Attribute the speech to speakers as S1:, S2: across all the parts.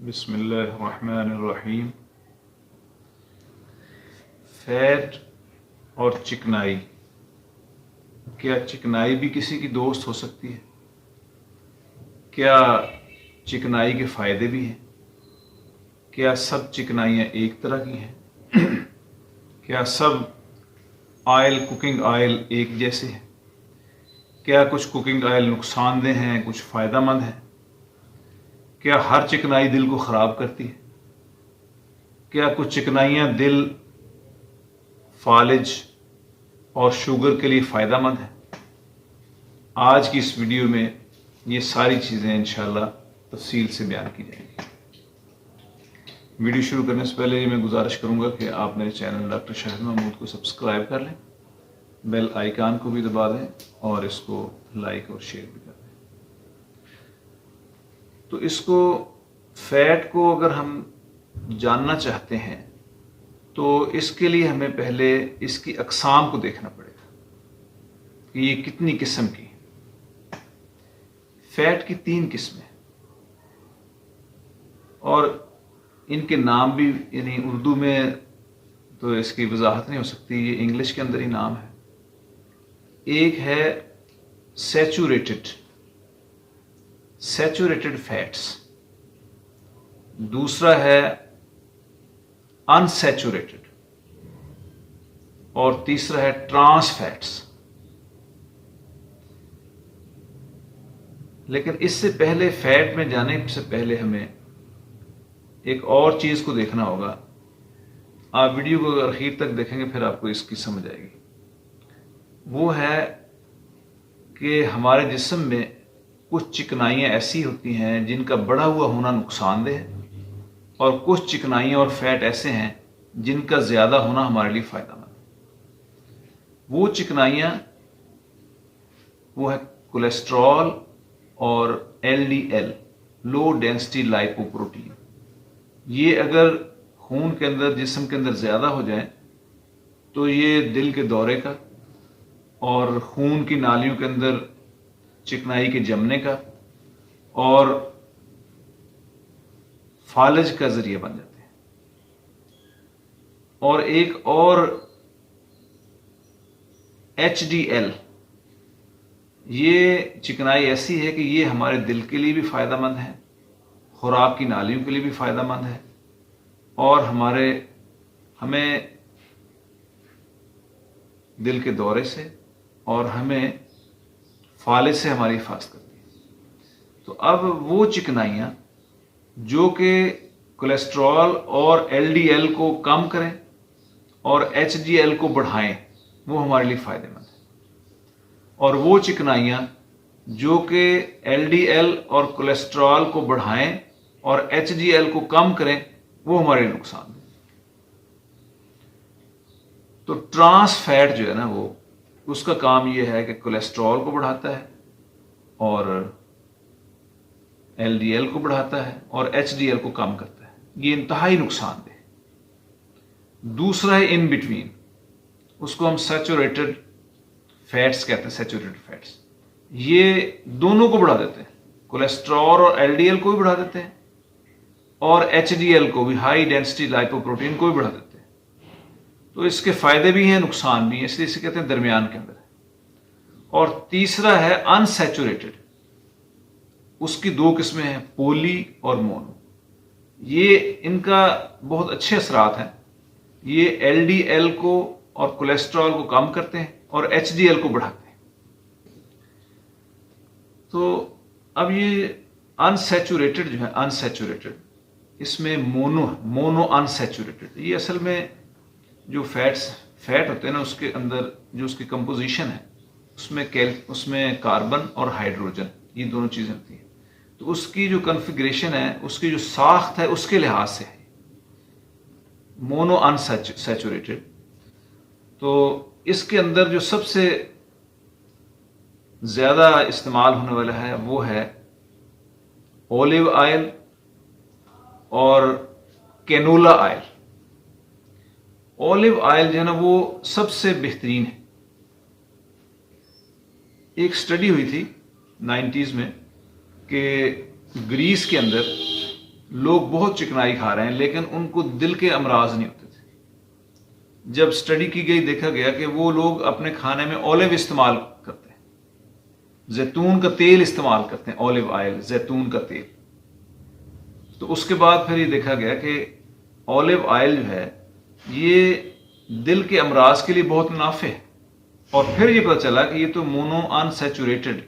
S1: बिस्मिल्लाहिर्रहमानिर्रहीम। फैट और चिकनाई, क्या चिकनाई भी किसी की दोस्त हो सकती है? क्या चिकनाई के फ़ायदे भी हैं? क्या सब चिकनाइयाँ एक तरह की हैं? क्या सब ऑयल, कुकिंग ऑयल एक जैसे हैं? क्या कुछ कुकिंग ऑयल नुकसानदेह हैं, कुछ फ़ायदेमंद हैं? क्या हर चिकनाई दिल को ख़राब करती है? क्या कुछ चिकनाइयाँ दिल, फालिज और शुगर के लिए फ़ायदेमंद है? आज की इस वीडियो में ये सारी चीज़ें इंशाल्लाह तफसील से बयान की जाएंगी। वीडियो शुरू करने से पहले मैं गुजारिश करूंगा कि आप मेरे चैनल डॉक्टर शाहिद महमूद को सब्सक्राइब कर लें, बेल आइकन को भी दबा दें और इसको लाइक और शेयर भी कर दें। तो इसको, फैट को अगर हम जानना चाहते हैं तो इसके लिए हमें पहले इसकी अक़साम को देखना पड़ेगा कि ये कितनी किस्म की। फैट की 3 किस्में और इनके नाम भी, यानी उर्दू में तो इसकी वजाहत नहीं हो सकती, ये इंग्लिश के अंदर ही नाम है। एक है सैचुरेटेड फैट्स, दूसरा है अनसैचुरेटेड और तीसरा है ट्रांस फैट्स। लेकिन इससे पहले, फैट में जाने से पहले हमें एक और चीज को देखना होगा। आप वीडियो को अगर आखिर तक देखेंगे फिर आपको इसकी समझ आएगी। वो है कि हमारे जिस्म में कुछ चिकनाइयाँ ऐसी होती हैं जिनका बढ़ा हुआ होना नुकसानदेह है, और कुछ चिकनाइयाँ और फैट ऐसे हैं जिनका ज्यादा होना हमारे लिए फायदेमंद है। वो चिकनाइयाँ, वो है कोलेस्ट्रॉल और LDL, लो डेंसिटी लाइपोप्रोटीन। ये अगर खून के अंदर, जिस्म के अंदर ज्यादा हो जाए तो ये दिल के दौरे का और खून की नालियों के अंदर चिकनाई के जमने का और फालिज का जरिया बन जाते हैं। और एक और HDL, ये चिकनाई ऐसी है कि ये हमारे दिल के लिए भी फायदेमंद है, खुराक की नालियों के लिए भी फायदेमंद है और हमें दिल के दौरे से और हमें फालिज से हमारी हिफाजत करती है। तो अब वो चिकनाइयाँ जो कि कोलेस्ट्रॉल और LDL को कम करें और HDL को बढ़ाएं, वो हमारे लिए फायदेमंद है। और वो चिकनाइयाँ जो कि LDL और कोलेस्ट्रॉल को बढ़ाएं और HDL को कम करें, वो हमारे लिए नुकसान है। तो ट्रांस फैट जो है ना, वो, उसका काम ये है कि कोलेस्ट्रॉल को बढ़ाता है और LDL को बढ़ाता है और HDL को कम करता है। ये इंतहाई नुकसानदेह है। दूसरा है इन बिटवीन, उसको हम सैचुरेटेड फैट्स कहते हैं। सैचुरेटेड फैट्स ये दोनों को बढ़ा देते हैं, कोलेस्ट्रॉल और LDL को भी बढ़ा देते हैं और HDL को भी, हाई डेंसिटी लाइपोप्रोटीन को भी बढ़ा देते हैं। तो इसके फायदे भी हैं, नुकसान भी हैं, इसलिए इसे कहते हैं दरमियान के अंदर है। और तीसरा है अनसैचुरेटेड, उसकी 2 किस्में हैं, पोली और मोनो। ये, इनका बहुत अच्छे असरात हैं। ये LDL को और कोलेस्ट्रॉल को कम करते हैं और HDL को बढ़ाते हैं। तो अब ये अनसैचुरेटेड जो है, अनसैचुरेटेड, इसमें मोनो अनसैचुरेटेड, ये असल में जो फैट होते हैं ना, उसके अंदर जो उसकी कंपोजिशन है, उसमें कार्बन और हाइड्रोजन, ये दोनों चीजें होती हैं। तो उसकी जो कॉन्फ़िगरेशन है, उसकी जो साख्त है, उसके लिहाज से है मोनो अनसैचुरेटेड। तो इसके अंदर जो सबसे ज्यादा इस्तेमाल होने वाला है वो है ऑलिव ऑयल और कैनोला ऑयल। ऑलिव ऑयल जो है ना, वो सबसे बेहतरीन है। एक स्टडी हुई थी 90s में कि ग्रीस के अंदर लोग बहुत चिकनाई खा रहे हैं लेकिन उनको दिल के अमराज नहीं होते थे। जब स्टडी की गई देखा गया कि वो लोग अपने खाने में ऑलिव इस्तेमाल करते हैं, जैतून का तेल इस्तेमाल करते हैं, ऑलिव ऑयल, जैतून का तेल। तो उसके बाद फिर ये देखा गया कि ऑलिव ऑयल जो है ये दिल के अमराज के लिए बहुत मुनाफे है। और फिर ये पता चला कि ये तो मोनो अनसैचुरेटेड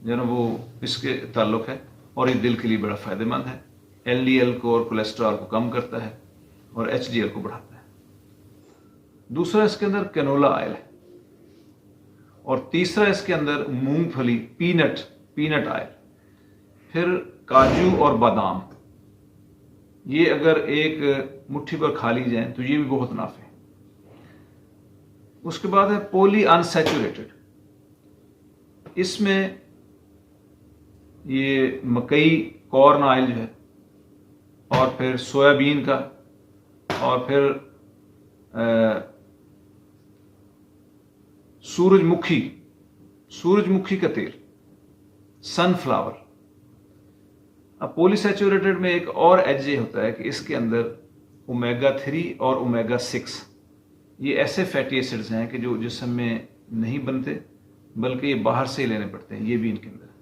S1: जो ना वो इसके ताल्लुक है और ये दिल के लिए बड़ा फायदेमंद है। एलडीएल को और कोलेस्ट्रॉल को कम करता है और एचडीएल को बढ़ाता है। दूसरा इसके अंदर कैनोला ऑयल है और तीसरा इसके अंदर मूंगफली, पीनट ऑयल, फिर काजू और बादाम। ये अगर एक मुट्ठी पर खा ली जाए तो ये भी बहुत मुनाफे है। उसके बाद है पॉली अनसैचुरेटेड। इसमें ये मकई, कॉर्न ऑयल जो है, और फिर सोयाबीन का, और फिर सूरजमुखी का तेल, सनफ्लावर। अब पॉलीसैचुरेटेड में एक और एज ये होता है कि इसके अंदर ओमेगा 3 और ओमेगा 6 ये ऐसे फैटी एसिड्स हैं कि जो जिस्म में नहीं बनते बल्कि ये बाहर से ही लेने पड़ते हैं, ये भी इनके अंदर है।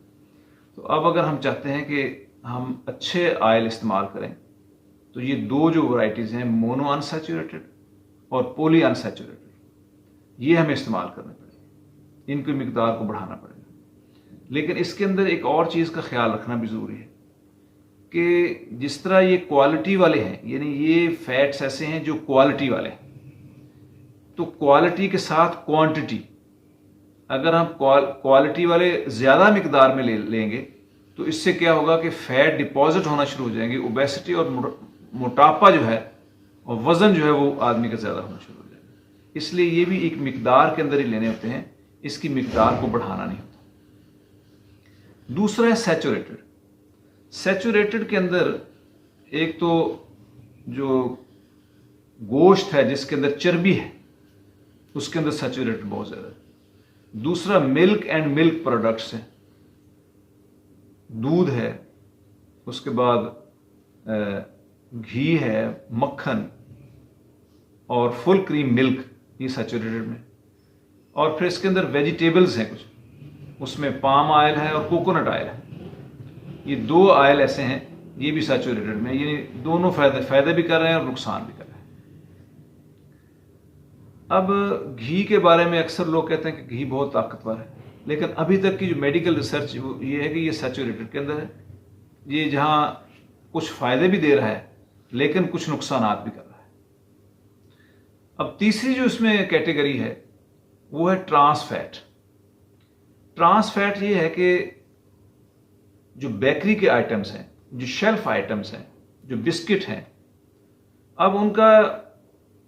S1: तो अब अगर हम चाहते हैं कि हम अच्छे ऑयल इस्तेमाल करें तो ये दो जो वैरायटीज़ हैं, मोनो अनसैचुरेटेड और पॉली अनसैचुरेटेड, ये हमें इस्तेमाल करने पड़ेंगे, इनकी मिकदार को बढ़ाना पड़ेगा। लेकिन इसके अंदर एक और चीज़ का ख्याल रखना भी ज़रूरी है कि जिस तरह ये क्वालिटी वाले हैं, यानी ये फैट्स ऐसे हैं जो क्वालिटी वाले हैं, तो क्वालिटी के साथ क्वांटिटी, अगर हम क्वालिटी वाले ज़्यादा मिकदार में लेंगे तो इससे क्या होगा कि फैट डिपॉजिट होना शुरू हो जाएंगे, ओबेसिटी और मोटापा जो है और वज़न जो है वो आदमी का ज़्यादा होना शुरू हो जाएगा। इसलिए ये भी एक मिकदार के अंदर ही लेने होते हैं, इसकी मिकदार को बढ़ाना नहीं होता। दूसरा है सैचुरेटेड। सैचुरेटेड के अंदर एक तो जो गोश्त है जिसके अंदर चर्बी है उसके अंदर सैचुरेटेड बहुत ज़्यादा है। दूसरा मिल्क एंड मिल्क प्रोडक्ट्स हैं, दूध है, उसके बाद घी है, मक्खन और फुल क्रीम मिल्क, ये सैचुरेटेड में। और फिर इसके अंदर वेजिटेबल्स हैं कुछ, उसमें पाम ऑयल है और कोकोनट ऑयल है। ये दो ऑयल ऐसे हैं, ये भी सैचुरेटेड में। ये दोनों फायदे भी कर रहे हैं और नुकसान भी कर रहे हैं। अब घी के बारे में अक्सर लोग कहते हैं कि घी बहुत ताकतवर है, लेकिन अभी तक की जो मेडिकल रिसर्च ये है कि ये सैचुरेटेड के अंदर है। ये जहाँ कुछ फायदे भी दे रहा है लेकिन कुछ नुकसान भी कर रहा है। अब तीसरी जो इसमें कैटेगरी है वो है ट्रांस फैट। ट्रांस फैट ये है कि जो बेकरी के आइटम्स हैं, जो शेल्फ आइटम्स हैं, जो बिस्किट हैं, अब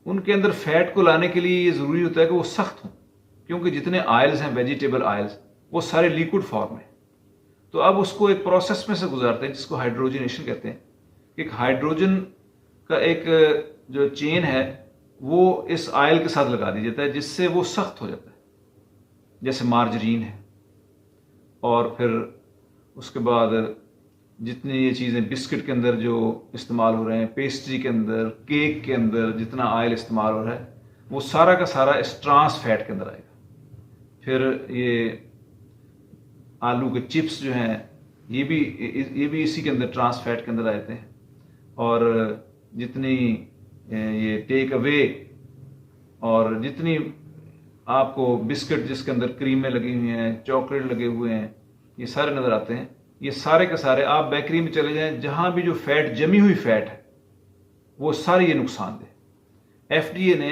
S1: उनके अंदर फैट को लाने के लिए ये ज़रूरी होता है कि वो सख्त हों, क्योंकि जितने ऑयल्स हैं, वेजिटेबल ऑयल्स, वो सारे लिक्विड फॉर्म में। तो अब उसको एक प्रोसेस में से गुजारते हैं जिसको हाइड्रोजनेशन कहते हैं। एक हाइड्रोजन का एक जो चेन है वो इस ऑयल के साथ लगा दिया जाता है जिससे वो सख्त हो जाता है, जैसे मार्जरीन है। और फिर उसके बाद जितनी ये चीज़ें बिस्किट के अंदर जो इस्तेमाल हो रहे हैं, पेस्ट्री के अंदर, केक के अंदर जितना ऑयल इस्तेमाल हो रहा है वो सारा का सारा इस ट्रांस फैट के अंदर आएगा। फिर ये आलू के चिप्स जो हैं ये भी इसी के अंदर ट्रांस फैट के अंदर आते हैं। और जितनी ये टेक अवे और जितनी आपको बिस्किट जिसके अंदर क्रीमें लगी हुई हैं, चॉकलेट लगे हुए हैं, ये सारे नज़र आते हैं। ये सारे के सारे आप बेकरी में चले जाएं, जहां भी जो फैट जमी हुई फैट है वो सारी ये नुकसानदेह। एफडीए ने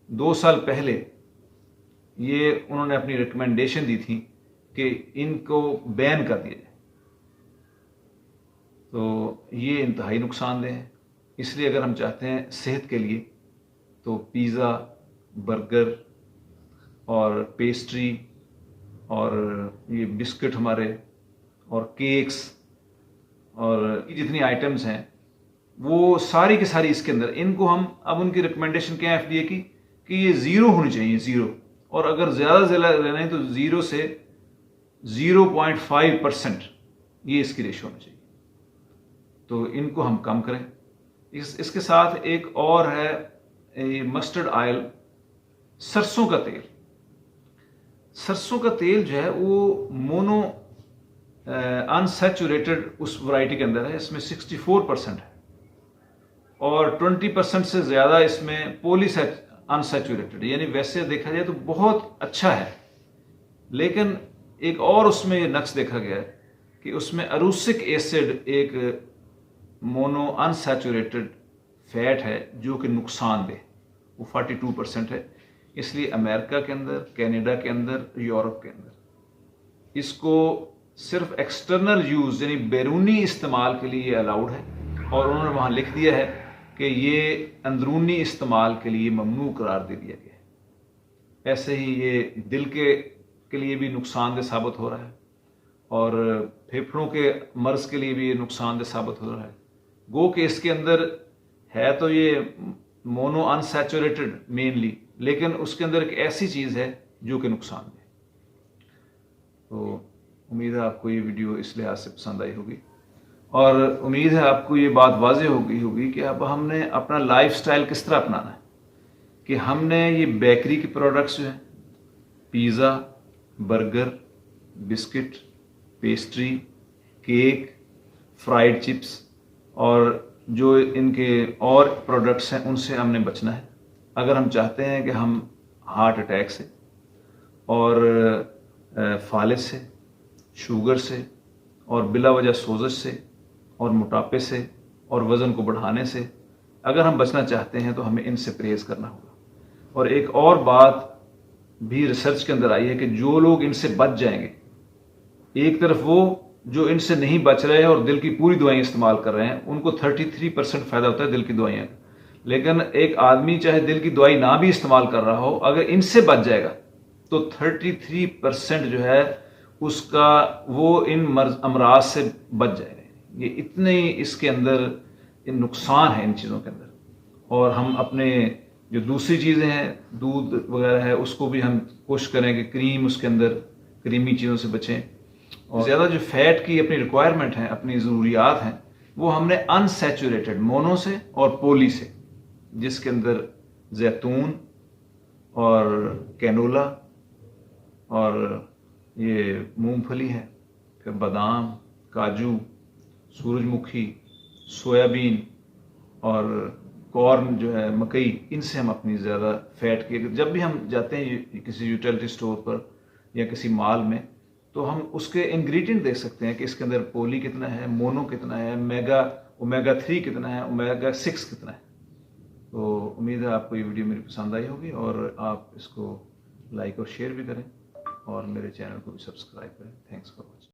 S1: 2 साल पहले ये उन्होंने अपनी रिकमेंडेशन दी थी कि इनको बैन कर दिया जाए। तो ये इंतहाई नुकसानदेह है। इसलिए अगर हम चाहते हैं सेहत के लिए तो पिज़्ज़ा, बर्गर और पेस्ट्री और ये बिस्किट हमारे और केक्स और जितनी आइटम्स हैं वो सारी की सारी इसके अंदर, इनको हम अब उनकी रिकमेंडेशन क्या है एफडीए की कि ये 0 होनी चाहिए, 0। और अगर ज़्यादा लेना है तो 0 से 0.5% ये इसकी रेशो होनी चाहिए। तो इनको हम कम करें। इसके साथ एक और है मस्टर्ड ऑयल, सरसों का तेल। सरसों का तेल जो है वो मोनो अनसैचुरेटेड उस वैरायटी के अंदर है, इसमें 64% है और 20% से ज़्यादा इसमें अनसैचुरेटेड, यानी वैसे देखा जाए तो बहुत अच्छा है। लेकिन एक और उसमें ये नक्स देखा गया है कि उसमें अरूसिक एसिड एक मोनो अनसैचुरेटेड फैट है जो कि नुकसानदेह, वो 42% है। इसलिए अमेरिका के अंदर, कनाडा के अंदर, यूरोप के अंदर इसको सिर्फ एक्सटर्नल यूज यानी बैरूनी इस्तेमाल के लिए अलाउड है और उन्होंने वहां लिख दिया है कि ये अंदरूनी इस्तेमाल के लिए ममनू करार दे दिया गया है। ऐसे ही ये दिल के लिए भी नुकसानदेह साबित हो रहा है और फेफड़ों के मर्ज के लिए भी ये नुकसानदेह साबित हो रहा है। गो कि इसके अंदर है तो ये मोनो अनसैचुरेटेड मेनली, लेकिन उसके अंदर एक ऐसी चीज़ है जो कि नुकसानदेह। तो उम्मीद है आपको ये वीडियो इस लिहाज से पसंद आई होगी और उम्मीद है आपको ये बात वाज़ेह हो गई होगी कि अब हमने अपना लाइफस्टाइल किस तरह अपनाना है, कि हमने ये बेकरी के प्रोडक्ट्स जो हैं, pizza, burger, biscuit, pastry, cake, fried chips और जो इनके और प्रोडक्ट्स हैं उनसे हमने बचना है अगर हम चाहते हैं कि हम हार्ट अटैक से और फालिज से, शुगर से और बिला वजह सोजश से और मोटापे से और वज़न को बढ़ाने से अगर हम बचना चाहते हैं तो हमें इनसे परहेज करना होगा। और एक और बात भी रिसर्च के अंदर आई है कि जो लोग इनसे बच जाएंगे, एक तरफ वो जो इनसे नहीं बच रहे हैं और दिल की पूरी दवाएं इस्तेमाल कर रहे हैं उनको 33% फायदा होता है दिल की दवाइयाँ का, लेकिन एक आदमी चाहे दिल की दवाई ना भी इस्तेमाल कर रहा हो, अगर इनसे बच जाएगा तो 33% जो है उसका वो इन अमराज से बच जाएगा। ये इतने इसके अंदर नुकसान है इन चीज़ों के अंदर। और हम अपने जो दूसरी चीज़ें हैं, दूध वगैरह है, उसको भी हम कोशिश करें कि क्रीम, उसके अंदर क्रीमी चीज़ों से बचें और ज़्यादा जो फैट की अपनी रिक्वायरमेंट है, अपनी ज़रूरियात हैं, वो हमने अनसैचुरेटेड मोनो से और पोली से, जिसके अंदर जैतून और कैनोला और ये मूंगफली है, फिर बादाम, काजू, सूरजमुखी, सोयाबीन और कॉर्न जो है, मकई, इनसे हम अपनी ज़्यादा फैट की, जब भी हम जाते हैं किसी यूटिलिटी स्टोर पर या किसी मॉल में, तो हम उसके इंग्रेडिएंट देख सकते हैं कि इसके अंदर पोली कितना है, मोनो कितना है, ओमेगा 3 कितना है, ओमेगा 6 कितना है। तो उम्मीद है आपको ये वीडियो मेरी पसंद आई होगी और आप इसको लाइक और शेयर भी करें और मेरे चैनल को भी सब्सक्राइब करें। Thanks for watching.